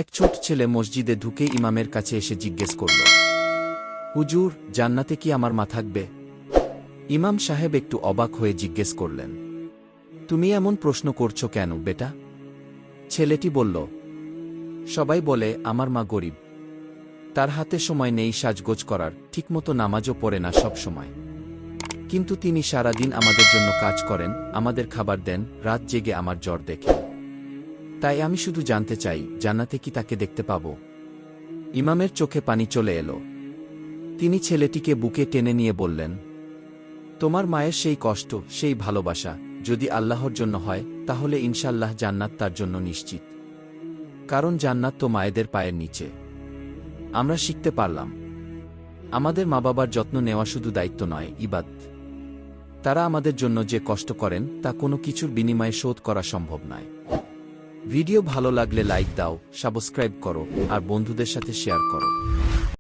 এক ছোট ছেলে মসজিদে ঢুকে ইমামের কাছে এসে জিজ্ঞেস করল, হুজুর, জান্নাতে কি আমার মা থাকবে? ইমাম সাহেব একটু অবাক হয়ে জিজ্ঞেস করলেন, তুমি এমন প্রশ্ন করছো কেন বেটা? ছেলেটি বলল, সবাই বলে আমার মা গরিব। তার হাতে সময় নেই সাজগোজ করার, ঠিকমতো নামাজও পড়ে না সব সময়। কিন্তু তিনি সারাদিন আমাদের জন্য কাজ করেন, আমাদের খাবার দেন, রাত জেগে আমার জ্বর দেখেন। তাই আমি শুধু জানতে চাই, জান্নাতে কি তাকে দেখতে পাব? ইমামের চোখে পানি চলে এলো। তিনি ছেলেটিকে বুকে টেনে নিয়ে বললেন, তোমার মায়ের সেই কষ্ট, সেই ভালোবাসা যদি আল্লাহর জন্য হয়, তাহলে ইনশাল্লাহ জান্নাত তার জন্য নিশ্চিত। কারণ জান্নাত তো মায়েদের পায়ের নিচে। আমরা শিখতে পারলাম, আমাদের মা বাবার যত্ন নেওয়া শুধু দায়িত্ব নয়, ইবাদত। তারা আমাদের জন্য যে কষ্ট করেন, তা কোনো কিছুর বিনিময়ে শোধ করা সম্ভব নয়। ভিডিও ভালো লাগলে লাইক দাও, সাবস্ক্রাইব করো, আর বন্ধুদের সাথে শেয়ার করো।